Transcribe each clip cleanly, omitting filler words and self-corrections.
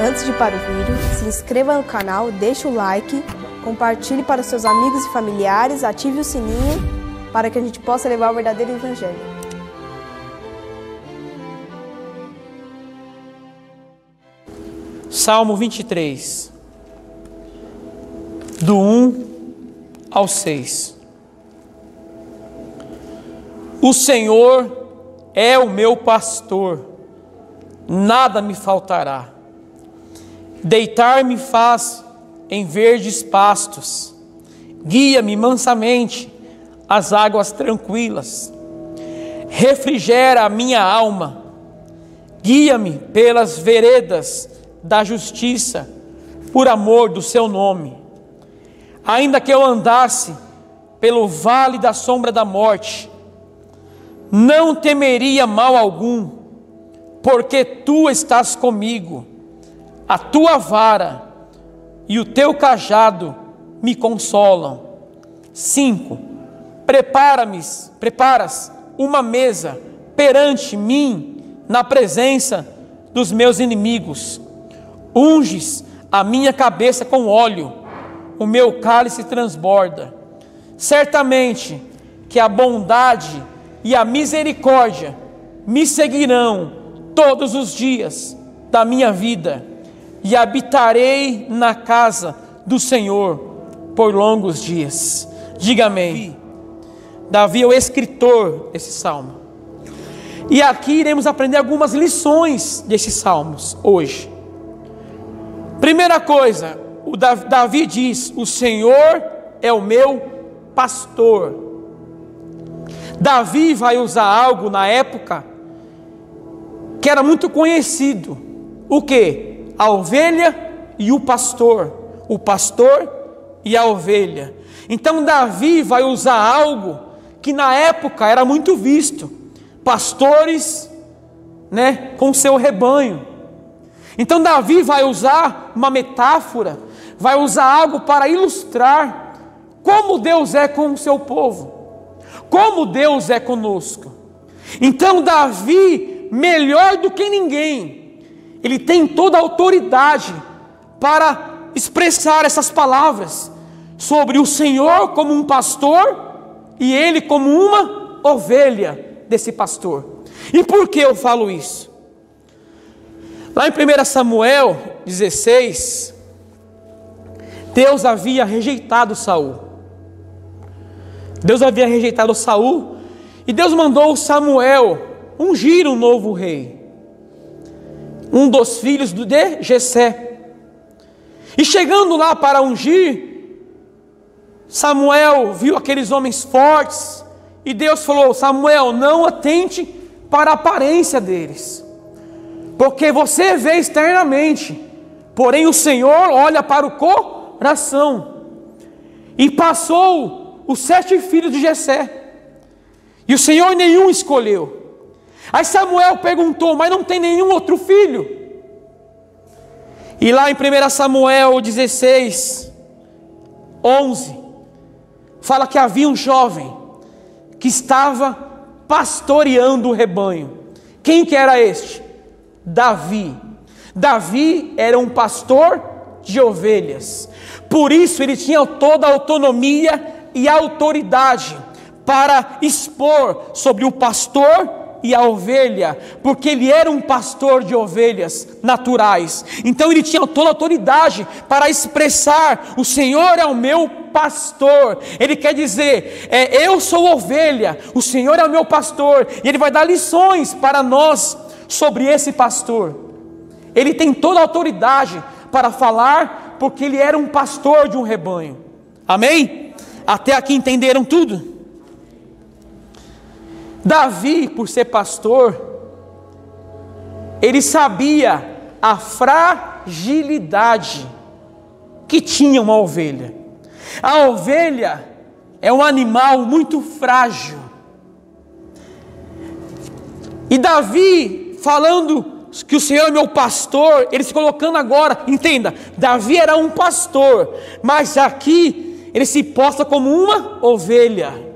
Antes de ir para o vídeo, se inscreva no canal, deixe o like, compartilhe para seus amigos e familiares, ative o sininho para que a gente possa levar o verdadeiro evangelho. Salmo 23, do 1 ao 6. O Senhor é o meu pastor, nada me faltará. Deitar-me faz em verdes pastos, guia-me mansamente às águas tranquilas. Refrigera a minha alma, guia-me pelas veredas da justiça, por amor do seu nome. Ainda que eu andasse pelo vale da sombra da morte, não temeria mal algum, porque tu estás comigo. A tua vara e o teu cajado me consolam. 5. Preparas uma mesa perante mim na presença dos meus inimigos. Unges a minha cabeça com óleo, o meu cálice transborda. Certamente que a bondade e a misericórdia me seguirão todos os dias da minha vida, e habitarei na casa do Senhor por longos dias. Diga amém. Davi é o escritor desse salmo. E aqui iremos aprender algumas lições desses salmos hoje. Primeira coisa, Davi diz: o Senhor é o meu pastor. Davi vai usar algo na época que era muito conhecido. O quê? A ovelha e o pastor e a ovelha. Então Davi vai usar algo que na época era muito visto, pastores, com seu rebanho. Então Davi vai usar uma metáfora, vai usar algo para ilustrar como Deus é com o seu povo, como Deus é conosco. Então Davi, melhor do que ninguém, ele tem toda a autoridade para expressar essas palavras sobre o Senhor como um pastor e ele como uma ovelha desse pastor. E por que eu falo isso? Lá em 1 Samuel 16, Deus havia rejeitado Saul. Deus havia rejeitado Saul e Deus mandou Samuel ungir um novo rei, um dos filhos de Jessé. E chegando lá para ungir, Samuel viu aqueles homens fortes e Deus falou: Samuel, não atente para a aparência deles, porque você vê externamente, porém o Senhor olha para o coração. E passou os 7 filhos de Jessé, e o Senhor nenhum escolheu. Aí Samuel perguntou: mas não tem nenhum outro filho? E lá em 1 Samuel 16, 11, fala que havia um jovem que estava pastoreando o rebanho. Quem que era este? Davi. Davi era um pastor de ovelhas. Por isso ele tinha toda a autonomia e a autoridade para expor sobre o pastor e a ovelha, porque ele era um pastor de ovelhas naturais. Então ele tinha toda a autoridade para expressar: o Senhor é o meu pastor. Ele quer dizer, eu sou ovelha, o Senhor é o meu pastor. E ele vai dar lições para nós sobre esse pastor. Ele tem toda a autoridade para falar, porque ele era um pastor de um rebanho. Amém? Até aqui entenderam tudo? Davi, por ser pastor, ele sabia a fragilidade que tinha uma ovelha. A ovelha é um animal muito frágil. E Davi, falando que o Senhor é meu pastor, ele se colocando agora, entenda, Davi era um pastor, mas aqui ele se posta como uma ovelha.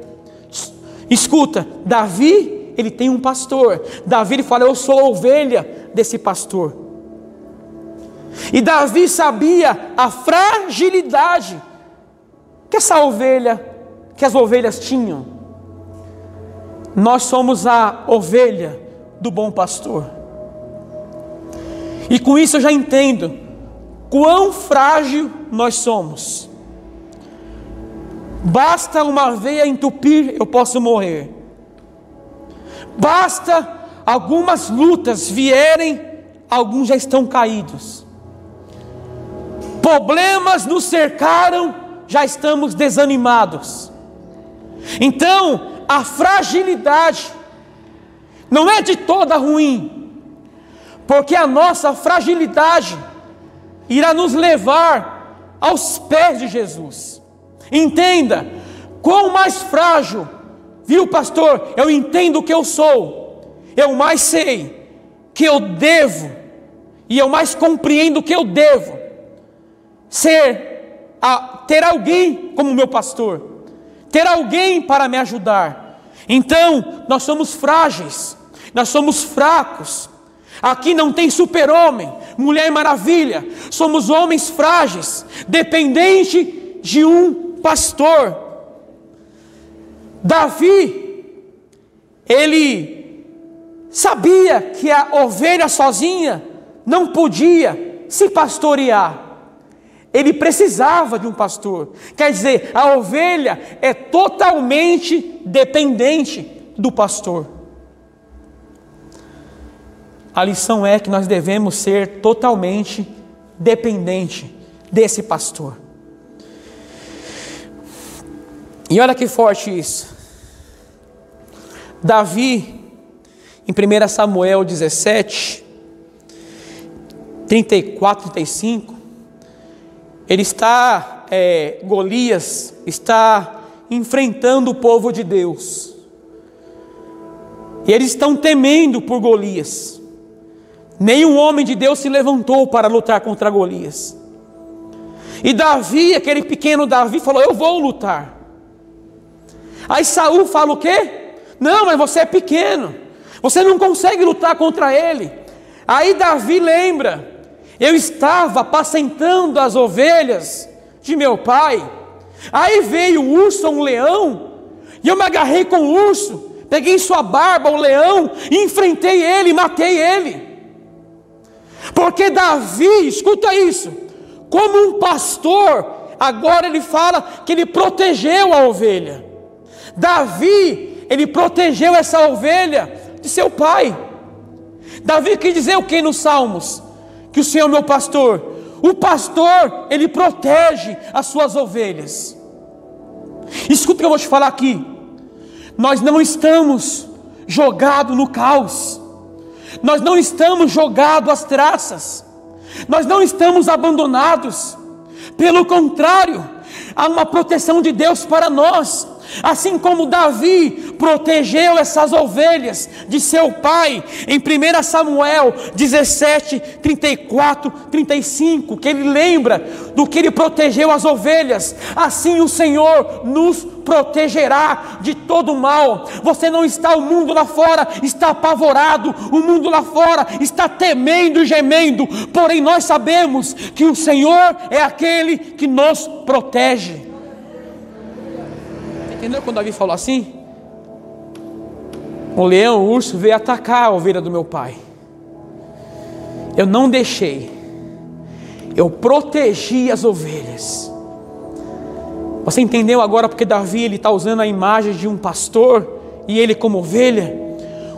Escuta, Davi, ele tem um pastor. Davi, ele fala: eu sou a ovelha desse pastor. E Davi sabia a fragilidade que as ovelhas tinham. Nós somos a ovelha do bom pastor. E com isso eu já entendo quão frágil nós somos. Basta uma veia entupir, eu posso morrer. Basta algumas lutas vierem, alguns já estão caídos. Problemas nos cercaram, já estamos desanimados. Então, a fragilidade não é de toda ruim, porque a nossa fragilidade irá nos levar aos pés de Jesus. Entenda, quão mais frágil, viu, pastor, eu entendo que eu sou, eu mais sei que eu devo, e eu mais compreendo que eu devo ter alguém como meu pastor, ter alguém para me ajudar. Então, nós somos frágeis, nós somos fracos. Aqui não tem super-homem, mulher maravilha, somos homens frágeis, dependentes de um pastor. Davi, ele sabia que a ovelha sozinha não podia se pastorear. Ele precisava de um pastor. Quer dizer, a ovelha é totalmente dependente do pastor. A lição é que nós devemos ser totalmente dependente desse pastor. E olha que forte isso. Davi, em 1 Samuel 17, 34, 35, Golias está enfrentando o povo de Deus. E eles estão temendo por Golias. Nenhum homem de Deus se levantou para lutar contra Golias. E Davi, aquele pequeno Davi, falou: eu vou lutar. Aí Saul fala o quê? Não, mas você é pequeno, você não consegue lutar contra ele. Aí Davi lembra: eu estava apacentando as ovelhas de meu pai. Aí veio o urso, um leão, e eu me agarrei com o urso, peguei em sua barba o leão, e enfrentei ele, matei ele. Porque Davi, escuta isso, como um pastor, agora ele fala que ele protegeu a ovelha. Davi, ele protegeu essa ovelha de seu pai. Davi quer dizer o que nos Salmos? Que o Senhor é meu pastor. O pastor, ele protege as suas ovelhas. Escuta o que eu vou te falar aqui. Nós não estamos jogados no caos. Nós não estamos jogados às traças. Nós não estamos abandonados. Pelo contrário, há uma proteção de Deus para nós. Assim como Davi protegeu essas ovelhas de seu pai, em 1 Samuel 17, 34, 35, que ele lembra do que ele protegeu as ovelhas, assim o Senhor nos protegerá de todo mal. Você não está, o mundo lá fora está apavorado, o mundo lá fora está temendo e gemendo, porém nós sabemos que o Senhor é aquele que nos protege. Entendeu quando Davi falou assim? O leão, o urso veio atacar a ovelha do meu pai. Eu não deixei. Eu protegi as ovelhas. Você entendeu agora porque Davi está usando a imagem de um pastor e ele como ovelha?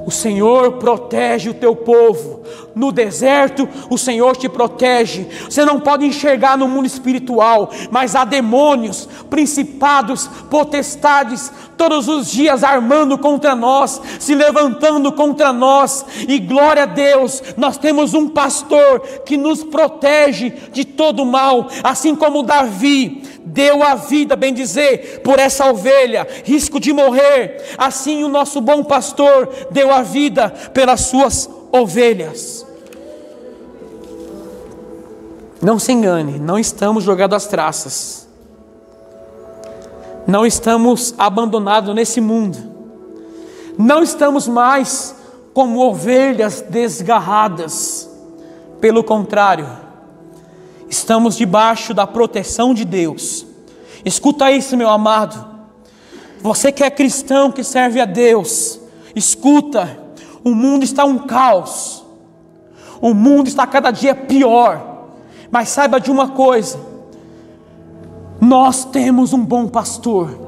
O Senhor protege o teu povo. No deserto, o Senhor te protege. Você não pode enxergar no mundo espiritual, mas há demônios, principados, potestades, todos os dias armando contra nós, se levantando contra nós. E glória a Deus, nós temos um pastor que nos protege de todo mal. Assim como Davi deu a vida, bem dizer, por essa ovelha, risco de morrer, assim o nosso bom pastor deu a vida pelas suas ovelhas. Não se engane, não estamos jogados às traças, não estamos abandonados nesse mundo, não estamos mais como ovelhas desgarradas. Pelo contrário, Estamos debaixo da proteção de Deus. Escuta isso, meu amado. Você que é cristão, que serve a Deus, escuta. O mundo está um caos. O mundo está cada dia pior. Mas saiba de uma coisa: nós temos um bom pastor.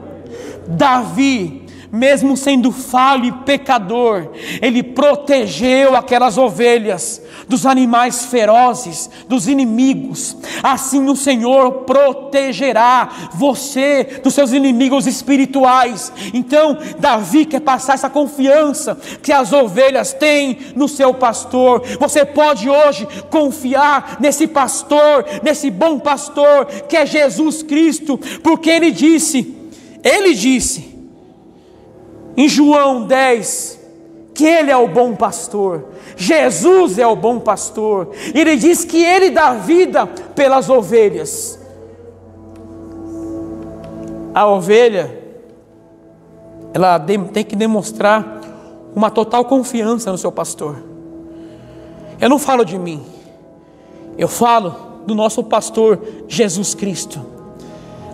Davi, mesmo sendo falho e pecador, ele protegeu aquelas ovelhas dos animais ferozes, dos inimigos. Assim o Senhor protegerá você dos seus inimigos espirituais. Então Davi quer passar essa confiança que as ovelhas têm no seu pastor. Você pode hoje confiar nesse pastor, nesse bom pastor que é Jesus Cristo, porque ele disse em João 10, que Ele é o bom pastor. Jesus é o bom pastor. Ele diz que Ele dá vida pelas ovelhas. A ovelha, ela tem que demonstrar uma total confiança no seu pastor. Eu não falo de mim, eu falo do nosso pastor Jesus Cristo.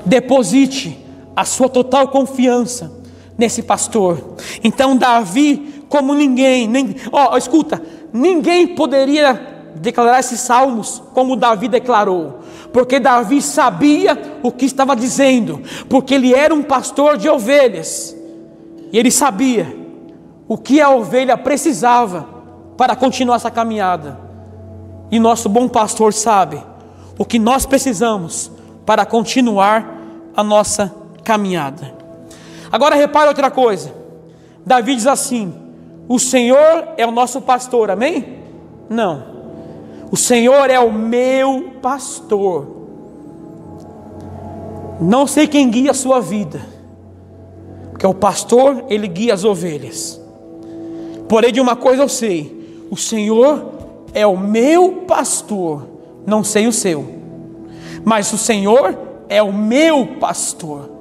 Deposite a sua total confiança nesse pastor. Então Davi, como ninguém, escuta, ninguém poderia declarar esses salmos como Davi declarou, porque Davi sabia o que estava dizendo, porque ele era um pastor de ovelhas, e ele sabia o que a ovelha precisava para continuar essa caminhada, e nosso bom pastor sabe o que nós precisamos para continuar a nossa caminhada. Agora repare outra coisa. Davi diz assim: o Senhor é o nosso pastor, amém? Não, o Senhor é o meu pastor. Não sei quem guia a sua vida, porque o pastor, ele guia as ovelhas. Porém de uma coisa eu sei: o Senhor é o meu pastor. Não sei o seu, mas o Senhor é o meu pastor.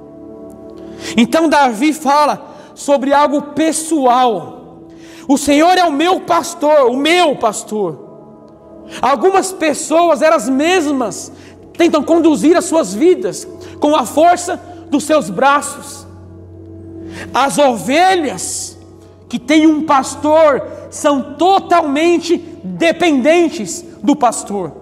Então Davi fala sobre algo pessoal. O Senhor é o meu pastor, o meu pastor. Algumas pessoas, elas mesmas, tentam conduzir as suas vidas com a força dos seus braços. As ovelhas que têm um pastor são totalmente dependentes do pastor.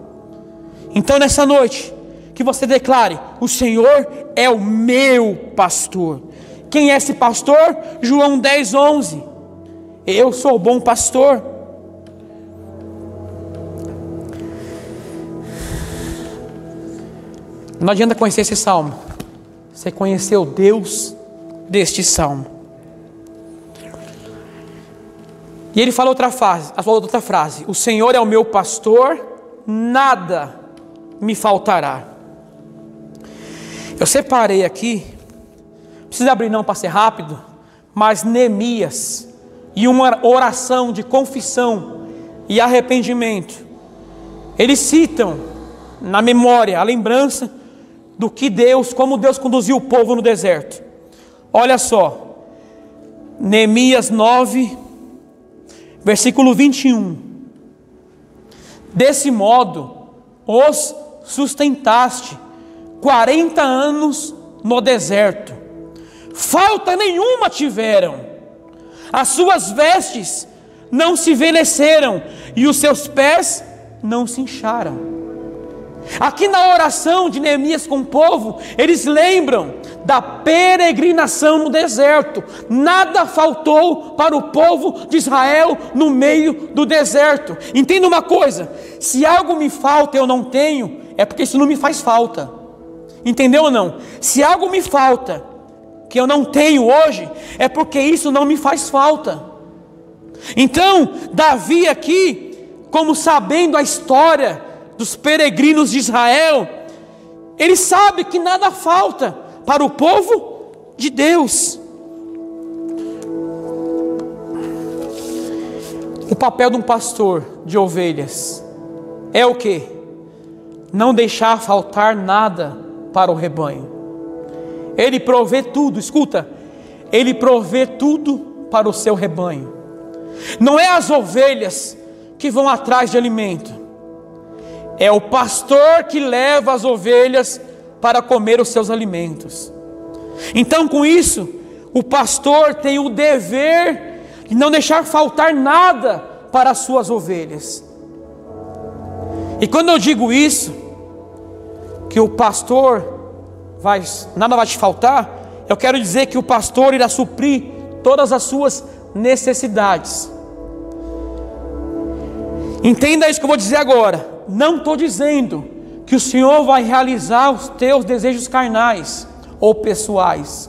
Então nessa noite, que você declare: o Senhor é o meu pastor. Quem é esse pastor? João 10, 11. Eu sou o bom pastor. Não adianta conhecer esse salmo, você conheceu Deus deste salmo. E ele fala outra frase: o Senhor é o meu pastor, nada me faltará. Eu separei aqui, não precisa abrir não para ser rápido, mas Neemias, e uma oração de confissão e arrependimento, eles citam na memória a lembrança do que Deus, como Deus conduziu o povo no deserto. Olha só, Neemias 9, versículo 21. Desse modo os sustentaste 40 anos no deserto, falta nenhuma tiveram, as suas vestes não se envelheceram e os seus pés não se incharam. Aqui na oração de Neemias com o povo, eles lembram da peregrinação no deserto. Nada faltou para o povo de Israel no meio do deserto. Entenda uma coisa: se algo me falta e eu não tenho, é porque isso não me faz falta. Entendeu ou não? Se algo me falta que eu não tenho hoje, é porque isso não me faz falta. Então Davi aqui, como sabendo a história dos peregrinos de Israel, ele sabe que nada falta para o povo de Deus. O papel de um pastor de ovelhas é o quê? Não deixar faltar nada para o rebanho. Ele provê tudo, escuta, ele provê tudo para o seu rebanho. Não é as ovelhas que vão atrás de alimento, É o pastor que leva as ovelhas para comer os seus alimentos. Então, com isso, o pastor tem o dever de não deixar faltar nada para as suas ovelhas. E quando eu digo isso, que o pastor nada vai te faltar, eu quero dizer que o pastor irá suprir todas as suas necessidades. Entenda isso que eu vou dizer agora. Não estou dizendo que o Senhor vai realizar os teus desejos carnais ou pessoais.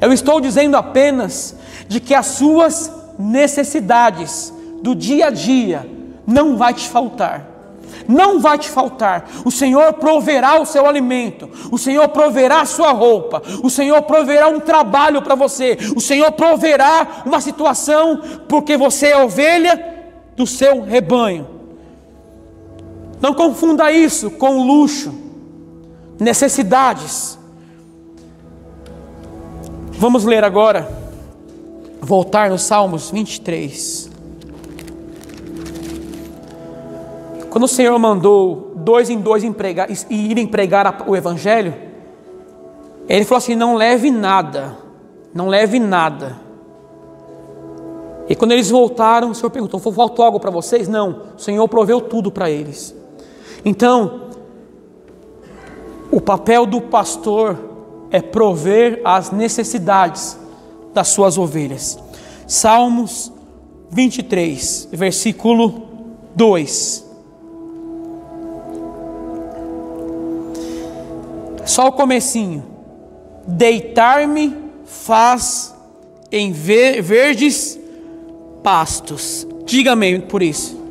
Eu estou dizendo apenas de que as suas necessidades do dia a dia não vai te faltar. Não vai te faltar. O Senhor proverá o seu alimento, o Senhor proverá a sua roupa, o Senhor proverá um trabalho para você, o Senhor proverá uma situação, porque você é ovelha do seu rebanho. Não confunda isso com luxo, necessidades. Vamos ler agora, voltar no Salmos 23. Quando o Senhor mandou 2 em 2 irem pregar o Evangelho, Ele falou assim: não leve nada, não leve nada. E quando eles voltaram, o Senhor perguntou: faltou algo para vocês? Não, o Senhor proveu tudo para eles. Então, o papel do pastor é prover as necessidades das suas ovelhas. Salmos 23, versículo 2. Só o comecinho. Deitar-me faz em verdes pastos. Diga amém por isso.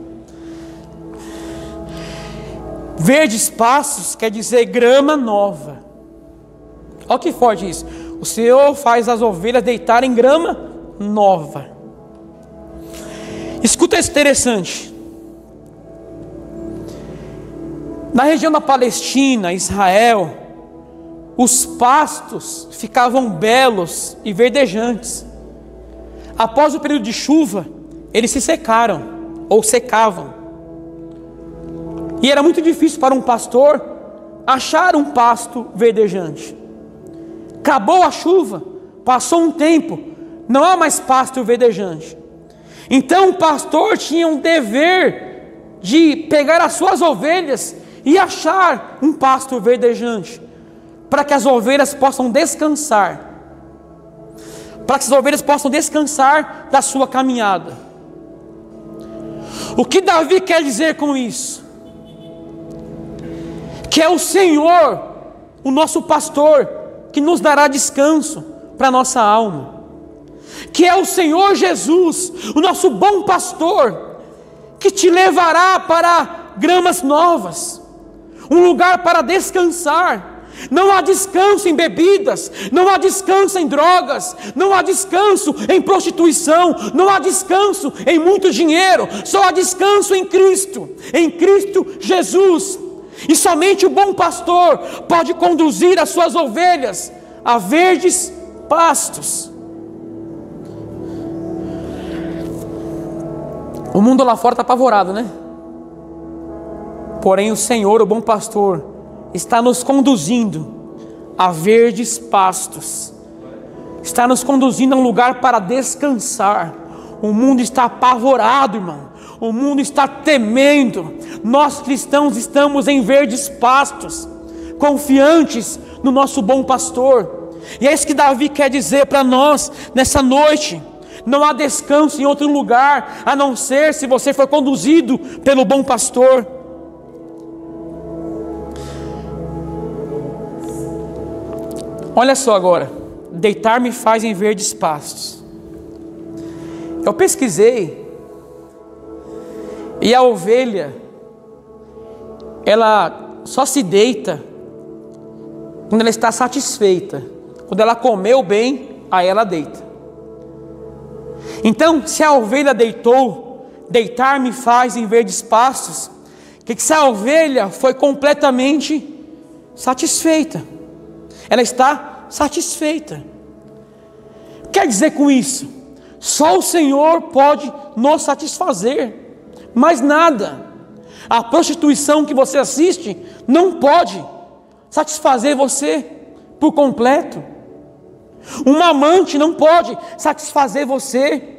Verdes pastos quer dizer grama nova. Olha que forte isso. O Senhor faz as ovelhas deitarem em grama nova. Escuta isso interessante. Na região da Palestina, Israel, os pastos ficavam belos e verdejantes. Após o período de chuva, eles se secaram ou secavam. E era muito difícil para um pastor achar um pasto verdejante. Acabou a chuva, passou um tempo, não há mais pasto verdejante. Então o pastor tinha um dever de pegar as suas ovelhas e achar um pasto verdejante, para que as ovelhas possam descansar, para que as ovelhas possam descansar da sua caminhada. O que Davi quer dizer com isso? Que é o Senhor, o nosso pastor, que nos dará descanso para a nossa alma. Que é o Senhor Jesus, o nosso bom pastor, que te levará para gramas novas, um lugar para descansar. Não há descanso em bebidas, não há descanso em drogas, não há descanso em prostituição, não há descanso em muito dinheiro, só há descanso em Cristo Jesus. E somente o bom pastor pode conduzir as suas ovelhas a verdes pastos. O mundo lá fora está apavorado, né? Porém o Senhor, o bom pastor, está nos conduzindo a verdes pastos. Está nos conduzindo a um lugar para descansar. O mundo está apavorado, irmão. O mundo está temendo. Nós cristãos estamos em verdes pastos, confiantes no nosso bom pastor. E é isso que Davi quer dizer para nós nessa noite. Não há descanso em outro lugar, a não ser se você for conduzido pelo bom pastor. Olha só agora. Deitar-me faz em verdes pastos. Eu pesquisei. E a ovelha, ela só se deita quando ela está satisfeita. Quando ela comeu bem, aí ela deita. Então, se a ovelha deitou, deitar-me faz em verdes pastos, que se a ovelha foi completamente satisfeita. Ela está satisfeita. Quer dizer com isso? Só o Senhor pode nos satisfazer. Mais nada. A prostituição que você assiste não pode satisfazer você por completo. Um amante não pode satisfazer você.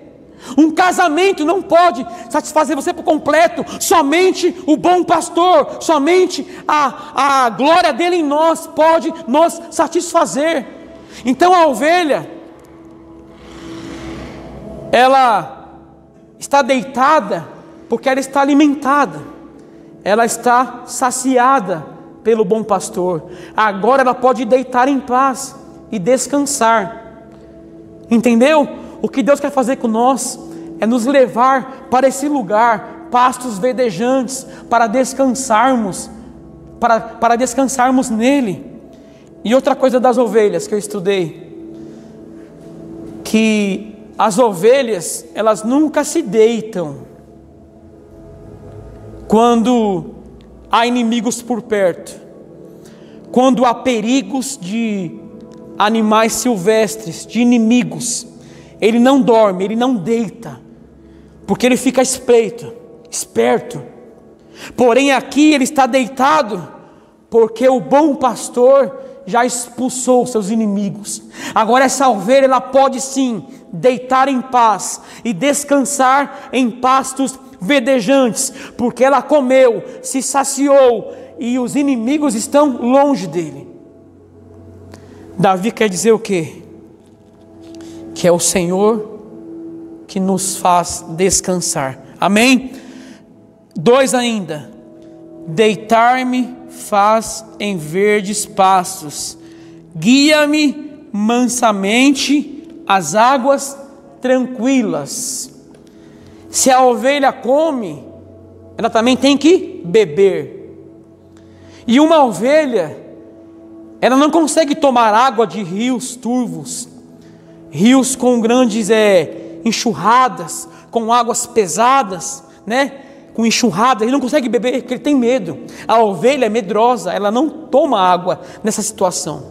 Um casamento não pode satisfazer você por completo. Somente o bom pastor, somente a glória dele em nós pode nos satisfazer. Então a ovelha, ela está deitada porque ela está alimentada, ela está saciada pelo bom pastor. Agora ela pode deitar em paz e descansar. Entendeu? O que Deus quer fazer com nós é nos levar para esse lugar, pastos verdejantes, para descansarmos, para descansarmos nele. E outra coisa das ovelhas que eu estudei, que as ovelhas, elas nunca se deitam quando há inimigos por perto, quando há perigos de animais silvestres, de inimigos. Ele não dorme, ele não deita, porque ele fica esperto. Porém aqui ele está deitado, porque o bom pastor já expulsou seus inimigos. Agora essa ovelha, ela pode sim deitar em paz e descansar em pastos verdejantes, porque ela comeu, se saciou e os inimigos estão longe dele. Davi quer dizer o quê? Que é o Senhor que nos faz descansar. Amém? 2 ainda. Deitar-me faz em verdes pastos, guia-me mansamente às águas tranquilas. Se a ovelha come, ela também tem que beber. E uma ovelha, ela não consegue tomar água de rios turvos, rios com grandes enxurradas, com águas pesadas, né? Com enxurrada, ele não consegue beber porque ele tem medo. A ovelha é medrosa, ela não toma água nessa situação.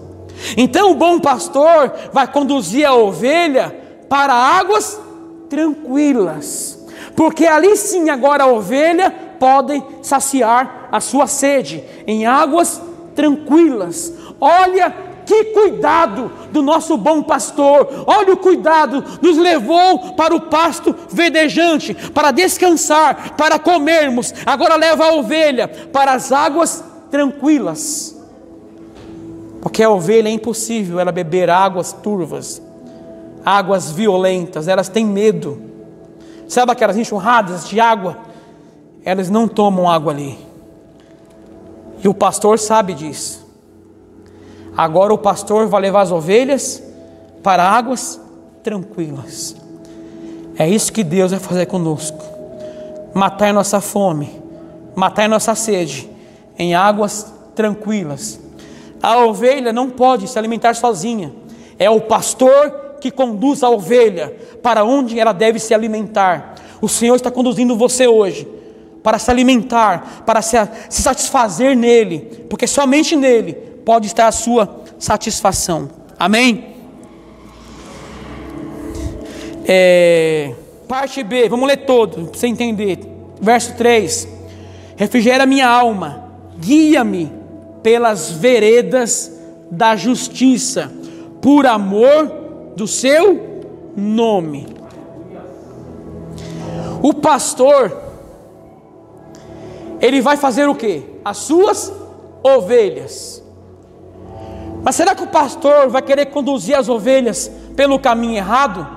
Então o bom pastor vai conduzir a ovelha para águas tranquilas, porque ali sim agora a ovelha pode saciar a sua sede em águas tranquilas. Olha que cuidado do nosso bom pastor, olha o cuidado, nos levou para o pasto verdejante, para descansar, para comermos. Agora leva a ovelha para as águas tranquilas, porque a ovelha é impossível ela beber águas turvas, águas violentas, elas têm medo. Sabe aquelas enxurradas de água? Elas não tomam água ali, e o pastor sabe disso. Agora o pastor vai levar as ovelhas para águas tranquilas. É isso que Deus vai fazer conosco. Matar nossa fome, matar nossa sede em águas tranquilas. A ovelha não pode se alimentar sozinha. É o pastor que conduz a ovelha para onde ela deve se alimentar. O Senhor está conduzindo você hoje para se alimentar, para se satisfazer nele, porque somente nele pode estar a sua satisfação. Amém? Parte B, vamos ler todo, para você entender. Verso 3: refrigera minha alma, guia-me pelas veredas da justiça, por amor do seu nome. O pastor, ele vai fazer o quê? As suas ovelhas. Mas será que o pastor vai querer conduzir as ovelhas pelo caminho errado?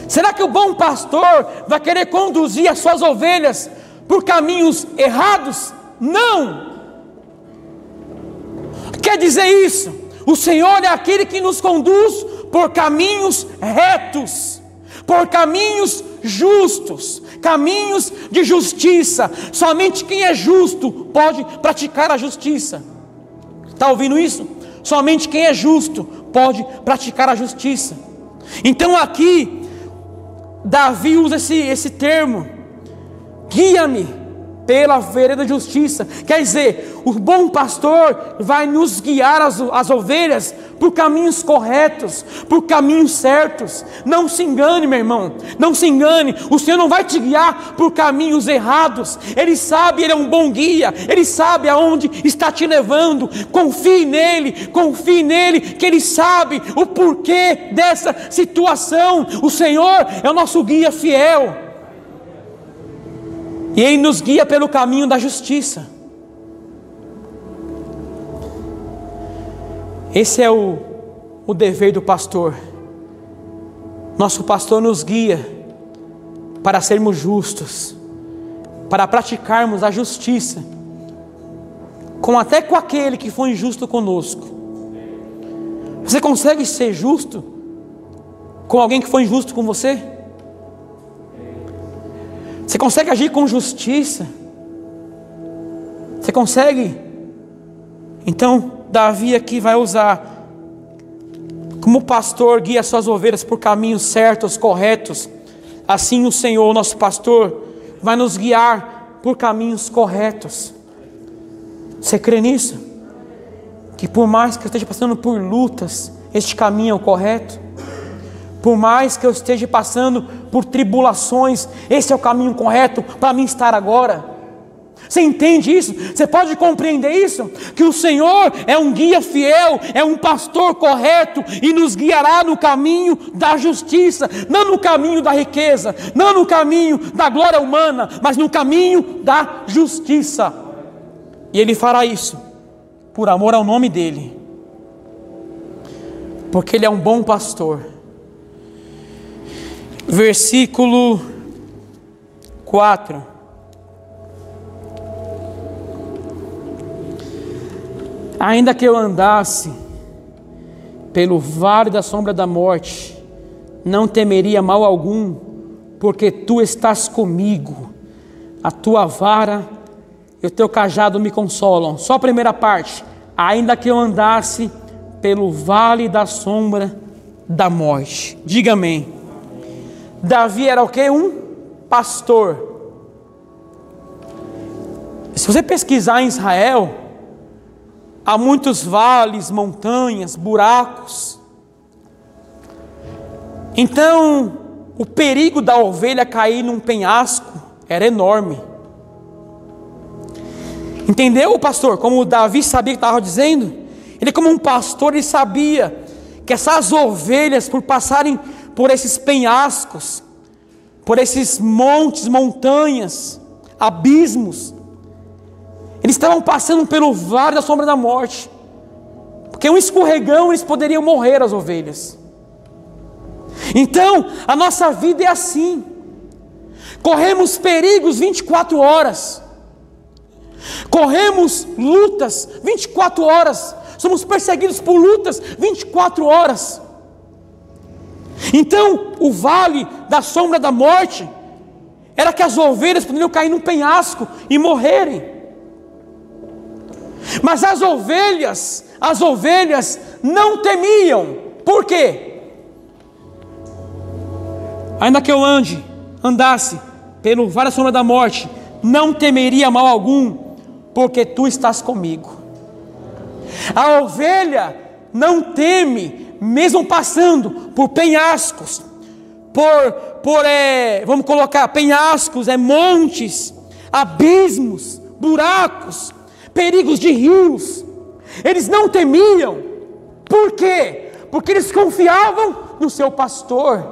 Será que o bom pastor vai querer conduzir as suas ovelhas por caminhos errados? Não! Quer dizer isso? O Senhor é aquele que nos conduz por caminhos retos, por caminhos justos, caminhos de justiça. Somente quem é justo pode praticar a justiça. Está ouvindo isso? Somente quem é justo pode praticar a justiça. Então aqui Davi usa esse termo: guia-me pela vereda da justiça. Quer dizer, o bom pastor vai nos guiar as ovelhas por caminhos corretos, por caminhos certos. Não se engane, meu irmão, não se engane. O Senhor não vai te guiar por caminhos errados. Ele sabe, Ele é um bom guia. Ele sabe aonde está te levando. Confie nele, que Ele sabe o porquê dessa situação. O Senhor é o nosso guia fiel, e Ele nos guia pelo caminho da justiça. Esse é o dever do pastor. Nosso pastor nos guia para sermos justos, para praticarmos a justiça, até com aquele que foi injusto conosco. Você consegue ser justo com alguém que foi injusto com você? Você consegue agir com justiça? Você consegue? Então, Davi aqui vai usar, como pastor guia suas ovelhas por caminhos certos, corretos, assim o Senhor, nosso pastor, vai nos guiar por caminhos corretos. Você crê nisso? Que por mais que eu esteja passando por lutas, este caminho é o correto? Por mais que eu esteja passando por tribulações, esse é o caminho correto para mim estar agora. Você entende isso? Você pode compreender isso? Que o Senhor é um guia fiel, é um pastor correto, e nos guiará no caminho da justiça, não no caminho da riqueza, não no caminho da glória humana, mas no caminho da justiça. E Ele fará isso por amor ao nome dEle, porque Ele é um bom pastor. Versículo 4. Ainda que eu andasse pelo vale da sombra da morte, não temeria mal algum, porque tu estás comigo. A tua vara e o teu cajado me consolam. Só a primeira parte. Ainda que eu andasse pelo vale da sombra da morte. Diga amém. Davi era o quê? Um pastor. Se você pesquisar em Israel, há muitos vales, montanhas, buracos. Então, o perigo da ovelha cair num penhasco era enorme. Entendeu, pastor? Como o Davi sabia o que estava dizendo? Ele, como um pastor, ele sabia que essas ovelhas, por passarem por esses penhascos, por esses montes, montanhas, abismos, eles estavam passando pelo vale da sombra da morte, porque um escorregão eles poderiam morrer, as ovelhas. Então, a nossa vida é assim, corremos perigos 24 horas, corremos lutas 24 horas, somos perseguidos por lutas 24 horas. Então, o vale da sombra da morte era que as ovelhas poderiam cair num penhasco e morrerem. Mas as ovelhas não temiam. Por quê? Ainda que eu andasse pelo vale da sombra da morte, não temeria mal algum, porque tu estás comigo. A ovelha não teme, mesmo passando por penhascos, vamos colocar penhascos, montes, abismos, buracos, perigos de rios. Eles não temiam. Por quê? Porque eles confiavam no seu pastor.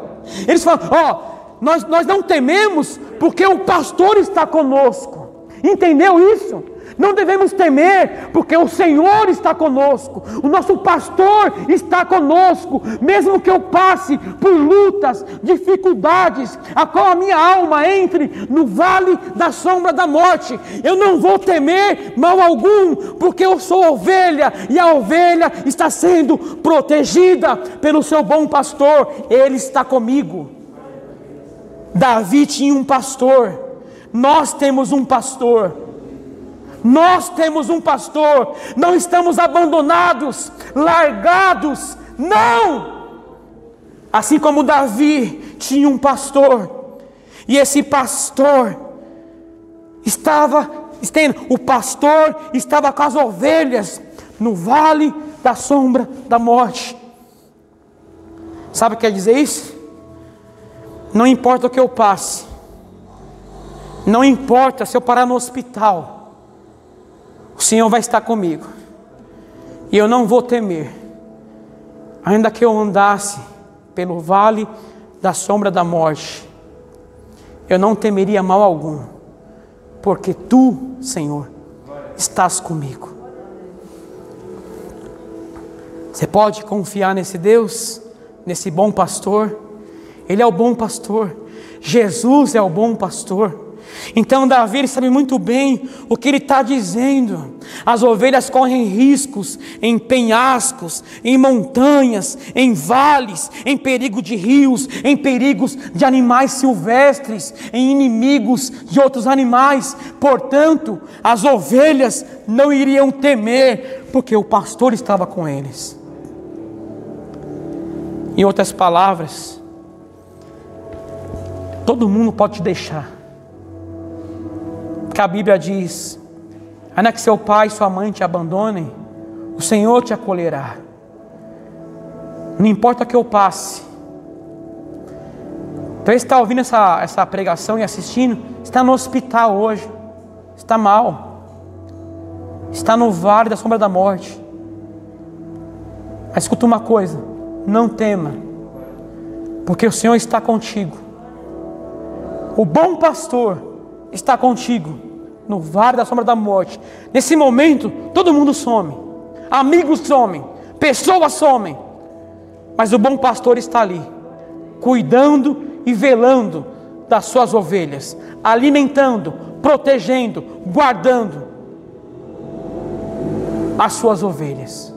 Eles falam: nós não tememos porque o pastor está conosco. Entendeu isso? Não devemos temer, porque o Senhor está conosco, o nosso pastor está conosco. Mesmo que eu passe por lutas, dificuldades, a qual a minha alma entre no vale da sombra da morte, eu não vou temer mal algum, porque eu sou ovelha, e a ovelha está sendo protegida pelo seu bom pastor. Ele está comigo. Davi tinha um pastor, nós temos um pastor. Nós temos um pastor, não estamos abandonados, largados, não! Assim como Davi tinha um pastor, e esse pastor, o pastor estava com as ovelhas no vale da sombra da morte. Sabe o que quer dizer isso? Não importa o que eu passe, não importa se eu parar no hospital, o Senhor vai estar comigo, e eu não vou temer, ainda que eu andasse pelo vale da sombra da morte, eu não temeria mal algum, porque Tu, Senhor, estás comigo. Você pode confiar nesse Deus, nesse bom pastor. Ele é o bom pastor, Jesus é o bom pastor. Então Davi, ele sabe muito bem o que ele está dizendo. As ovelhas correm riscos em penhascos, em montanhas, em vales, em perigo de rios, em perigos de animais silvestres, em inimigos de outros animais. Portanto, as ovelhas não iriam temer, porque o pastor estava com eles. Em outras palavras, todo mundo pode te deixar, porque a Bíblia diz: ainda que seu pai e sua mãe te abandonem, o Senhor te acolherá. Não importa o que eu passe. Então você está ouvindo essa pregação e assistindo, está no hospital hoje, está mal, está no vale da sombra da morte. Mas escuta uma coisa: não tema, porque o Senhor está contigo. O bom pastor está contigo no vale da sombra da morte. Nesse momento, todo mundo some, amigos somem, pessoas somem, mas o bom pastor está ali, cuidando e velando das suas ovelhas, alimentando, protegendo, guardando as suas ovelhas.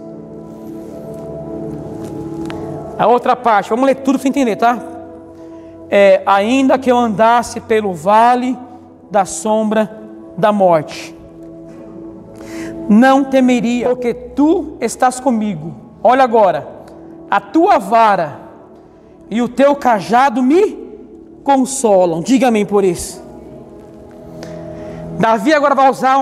A outra parte, vamos ler tudo para entender, tá? Ainda que eu andasse pelo vale da sombra da morte, não temeria, porque Tu estás comigo. Olha agora, a Tua vara e o Teu cajado me consolam. Diga amém por isso. Davi agora vai usar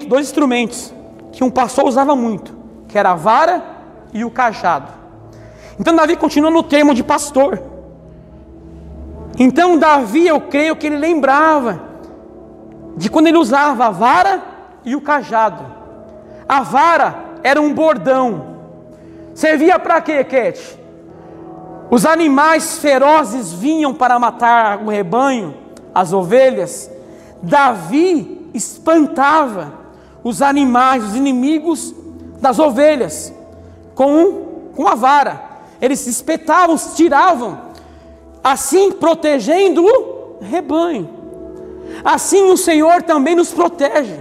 dois instrumentos que um pastor usava muito, que era a vara e o cajado. Então Davi continua no termo de pastor. Então Davi, eu creio que ele lembrava de quando ele usava a vara e o cajado. A vara era um bordão. Servia para quê, Kate? Os animais ferozes vinham para matar o rebanho, as ovelhas. Davi espantava os animais, os inimigos das ovelhas com a vara. Eles se espetavam, se tiravam, assim protegendo o rebanho. Assim o Senhor também nos protege.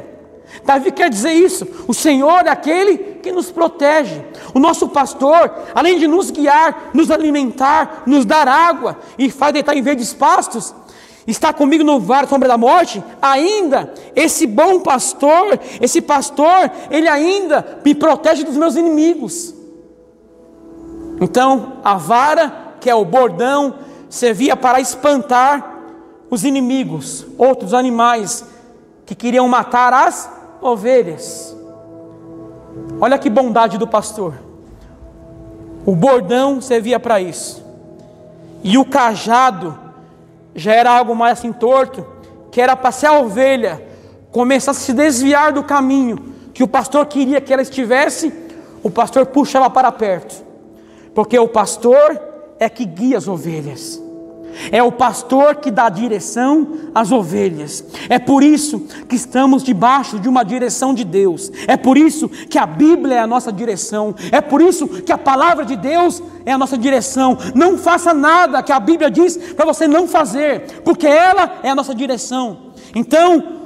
Davi quer dizer isso: o Senhor é aquele que nos protege. O nosso pastor, além de nos guiar, nos alimentar, nos dar água e faz deitar em verdes pastos, está comigo no vale da sombra da morte. Ainda esse bom pastor, ele ainda me protege dos meus inimigos. Então a vara, que é o bordão, servia para espantar os inimigos, outros animais que queriam matar as ovelhas. Olha que bondade do pastor. O bordão servia para isso, e o cajado já era algo mais assim torto, que era para se a ovelha começasse a se desviar do caminho que o pastor queria que ela estivesse, o pastor puxava para perto, porque o pastor é que guia as ovelhas. É o pastor que dá direção às ovelhas. É por isso que estamos debaixo de uma direção de Deus. É por isso que a Bíblia é a nossa direção. É por isso que a palavra de Deus é a nossa direção. Não faça nada que a Bíblia diz para você não fazer, porque ela é a nossa direção. Então,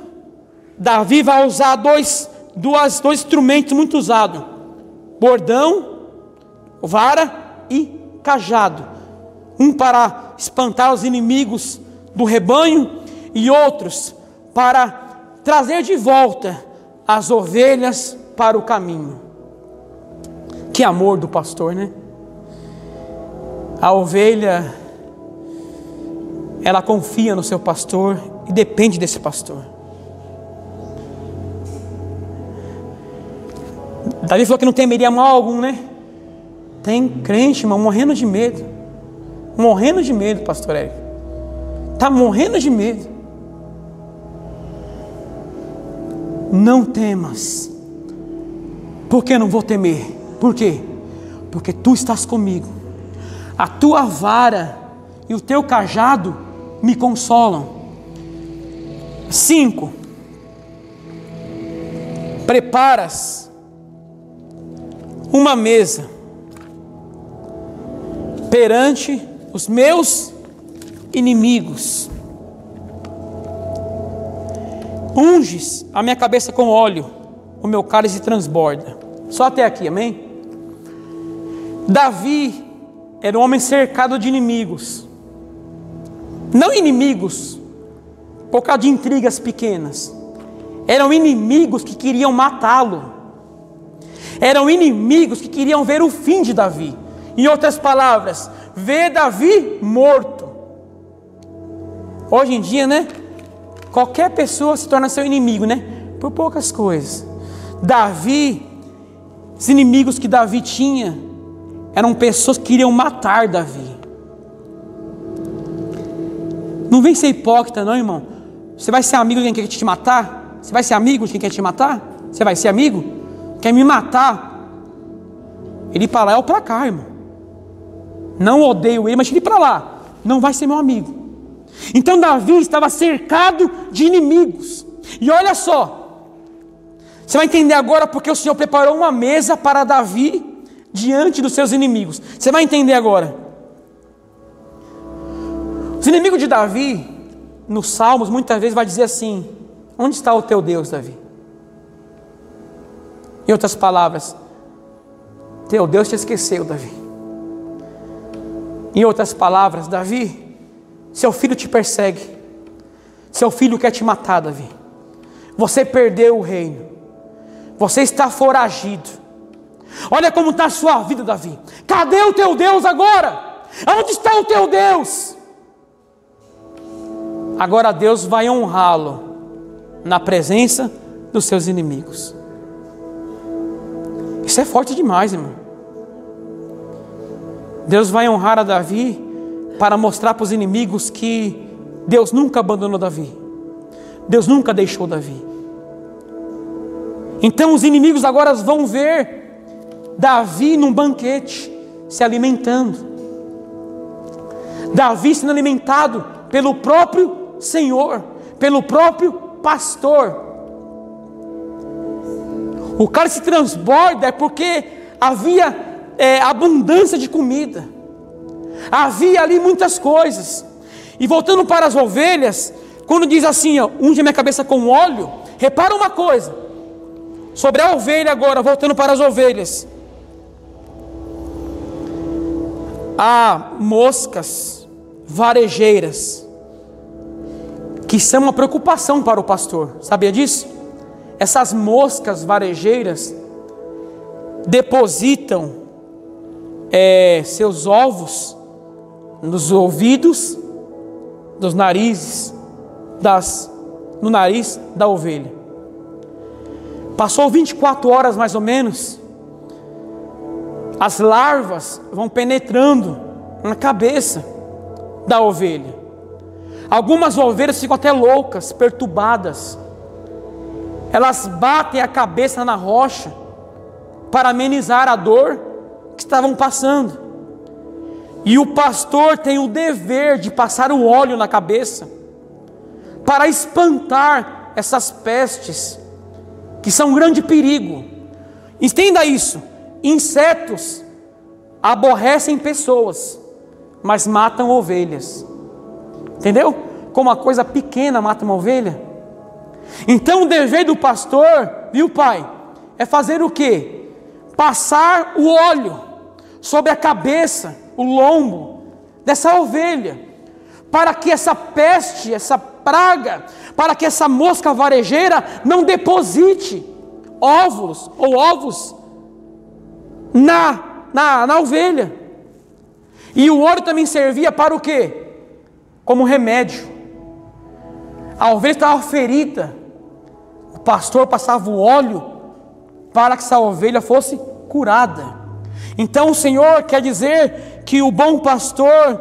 Davi vai usar dois instrumentos muito usados: bordão, vara e cajado. Um para espantar os inimigos do rebanho, e outros para trazer de volta as ovelhas para o caminho. Que amor do pastor, né? A ovelha, ela confia no seu pastor, e depende desse pastor. Davi falou que não temeria mal algum, né? Tem crente, irmão, morrendo de medo. Morrendo de medo, pastor Érico. Está morrendo de medo. Não temas. Por que não vou temer? Por quê? Porque tu estás comigo. A tua vara e o teu cajado me consolam. 5. Preparas uma mesa perante os meus inimigos. Unges a minha cabeça com óleo, o meu cálice transborda. Só até aqui, amém? Davi era um homem cercado de inimigos. Não inimigos por causa de intrigas pequenas. Eram inimigos que queriam matá-lo. Eram inimigos que queriam ver o fim de Davi. Em outras palavras, ver Davi morto. Hoje em dia, né? Qualquer pessoa se torna seu inimigo, né? Por poucas coisas. Davi, os inimigos que Davi tinha, eram pessoas que queriam matar Davi. Não vem ser hipócrita não, irmão. Você vai ser amigo de quem quer te matar? Você vai ser amigo de quem quer te matar? Você vai ser amigo? Quer me matar? Ele para lá é o pra cá, irmão. Não odeio ele, mas ele para lá. Não vai ser meu amigo. Então Davi estava cercado de inimigos. E olha só, você vai entender agora porque o Senhor preparou uma mesa para Davi diante dos seus inimigos. Você vai entender agora. Os inimigos de Davi, nos Salmos, muitas vezes vai dizer assim: onde está o teu Deus, Davi? Em outras palavras, teu Deus te esqueceu, Davi. Em outras palavras, Davi, seu filho te persegue. Seu filho quer te matar, Davi. Você perdeu o reino. Você está foragido. Olha como está a sua vida, Davi. Cadê o teu Deus agora? Onde está o teu Deus? Agora Deus vai honrá-lo na presença dos seus inimigos. Isso é forte demais, irmão. Deus vai honrar a Davi para mostrar para os inimigos que Deus nunca abandonou Davi. Deus nunca deixou Davi. Então os inimigos agora vão ver Davi num banquete, se alimentando. Davi sendo alimentado pelo próprio Senhor, pelo próprio pastor. O cálice transborda é porque havia abundância de comida. Havia ali muitas coisas. E voltando para as ovelhas, quando diz assim, ó, unge a minha cabeça com óleo, repara uma coisa, sobre a ovelha agora, voltando para as ovelhas. Há moscas varejeiras, que são uma preocupação para o pastor, sabia disso? Essas moscas varejeiras depositam seus ovos nos ouvidos, dos narizes, no nariz da ovelha. Passou 24 horas mais ou menos, as larvas vão penetrando na cabeça da ovelha. Algumas ovelhas ficam até loucas, perturbadas. Elas batem a cabeça na rocha para amenizar a dor que estavam passando. E o pastor tem o dever de passar o óleo na cabeça para espantar essas pestes que são um grande perigo. Entenda isso: insetos aborrecem pessoas, mas matam ovelhas. Entendeu? Como uma coisa pequena mata uma ovelha. Então o dever do pastor, viu, pai, é fazer o quê? Passar o óleo sobre a cabeça, o lombo dessa ovelha, para que essa peste, essa praga, para que essa mosca varejeira não deposite ovos na ovelha. E o óleo também servia para o quê? Como remédio. A ovelha estava ferida. O pastor passava o óleo para que essa ovelha fosse curada. Então o Senhor quer dizer que o bom pastor,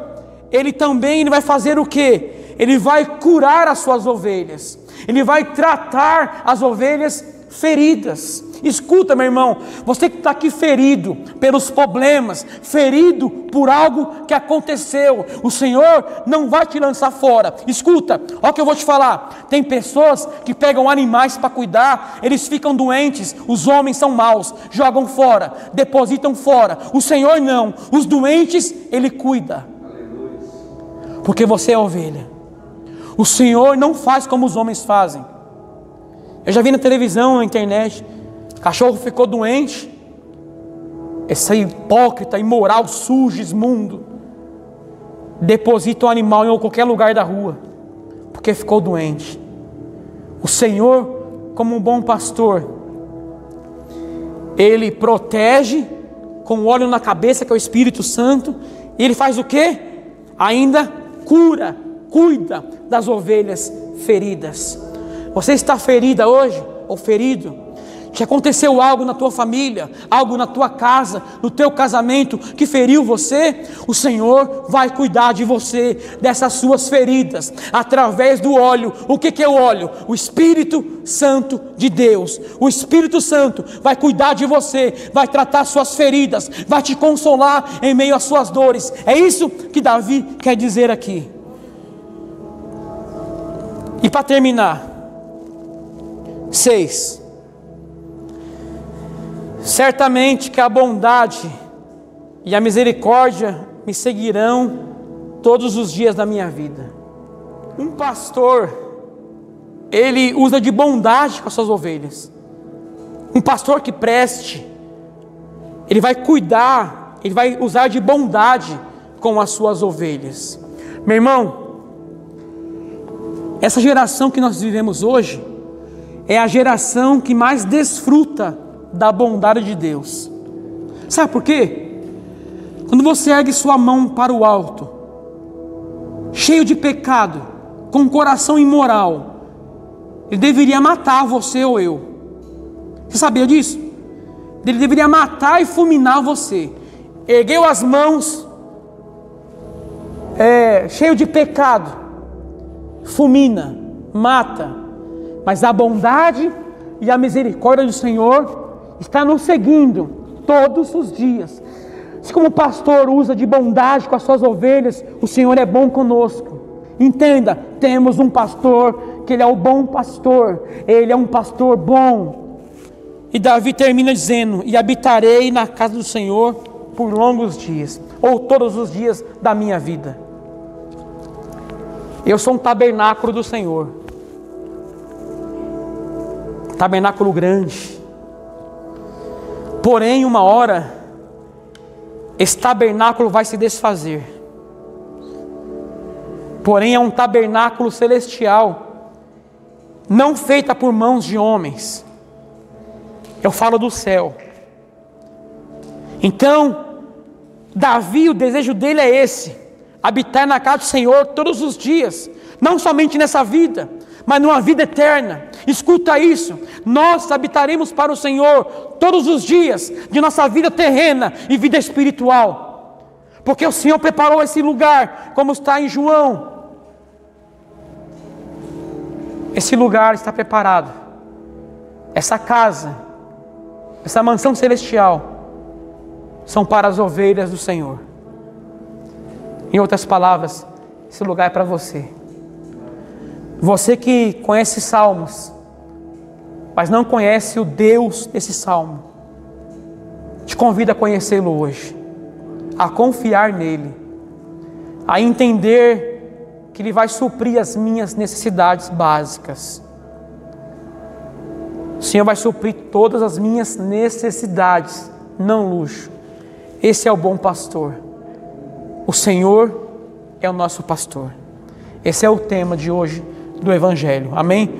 ele também vai fazer o quê? Ele vai curar as suas ovelhas. Ele vai tratar as ovelhas feridas. Escuta, meu irmão, você que está aqui ferido pelos problemas, ferido por algo que aconteceu, o Senhor não vai te lançar fora. Escuta, olha o que eu vou te falar. Tem pessoas que pegam animais para cuidar, eles ficam doentes, os homens são maus, jogam fora, depositam fora. O Senhor não, os doentes Ele cuida, porque você é ovelha. O Senhor não faz como os homens fazem. Eu já vi na televisão, na internet, cachorro ficou doente, esse hipócrita, imoral, sujo, imundo, deposita o animal em qualquer lugar da rua, porque ficou doente. O Senhor, como um bom pastor, Ele protege com óleo na cabeça, que é o Espírito Santo, e Ele faz o quê? Ainda cura, cuida das ovelhas feridas. Você está ferida hoje, ou ferido? Que aconteceu algo na tua família, algo na tua casa, no teu casamento, que feriu você? O Senhor vai cuidar de você, dessas suas feridas, através do óleo. O que é o óleo? O Espírito Santo de Deus. O Espírito Santo vai cuidar de você, vai tratar suas feridas, vai te consolar em meio às suas dores. É isso que Davi quer dizer aqui. E para terminar, 6. Certamente que a bondade e a misericórdia me seguirão todos os dias da minha vida. Um pastor, ele usa de bondade com as suas ovelhas. Um pastor que preste, ele vai cuidar, ele vai usar de bondade com as suas ovelhas. Meu irmão, essa geração que nós vivemos hoje é a geração que mais desfruta da bondade de Deus. Sabe por quê? Quando você ergue sua mão para o alto, cheio de pecado, com um coração imoral, Ele deveria matar você ou eu. Você sabia disso? Ele deveria matar e fulminar você. Ergueu as mãos, cheio de pecado, fulmina, mata. Mas a bondade e a misericórdia do Senhor está nos seguindo todos os dias. Se como o pastor usa de bondade com as suas ovelhas, o Senhor é bom conosco. Entenda, temos um pastor, que Ele é o bom pastor. Ele é um pastor bom. E Davi termina dizendo: e habitarei na casa do Senhor por longos dias, ou todos os dias da minha vida. Eu sou um tabernáculo do Senhor. Tabernáculo grande. Porém, uma hora, esse tabernáculo vai se desfazer. Porém, é um tabernáculo celestial, não feita por mãos de homens. Eu falo do céu. Então, Davi, o desejo dele é esse: habitar na casa do Senhor todos os dias, não somente nessa vida, mas numa vida eterna. Escuta isso: nós habitaremos para o Senhor todos os dias de nossa vida terrena e vida espiritual, porque o Senhor preparou esse lugar, como está em João. Esse lugar está preparado, essa casa, essa mansão celestial, são para as ovelhas do Senhor. Em outras palavras, esse lugar é para você. Você que conhece salmos, mas não conhece o Deus desse salmo, te convido a conhecê-lo hoje, a confiar nele, a entender que Ele vai suprir as minhas necessidades básicas. O Senhor vai suprir todas as minhas necessidades, não luxo. Esse é o bom pastor. O Senhor é o nosso pastor. Esse é o tema de hoje do Evangelho. Amém?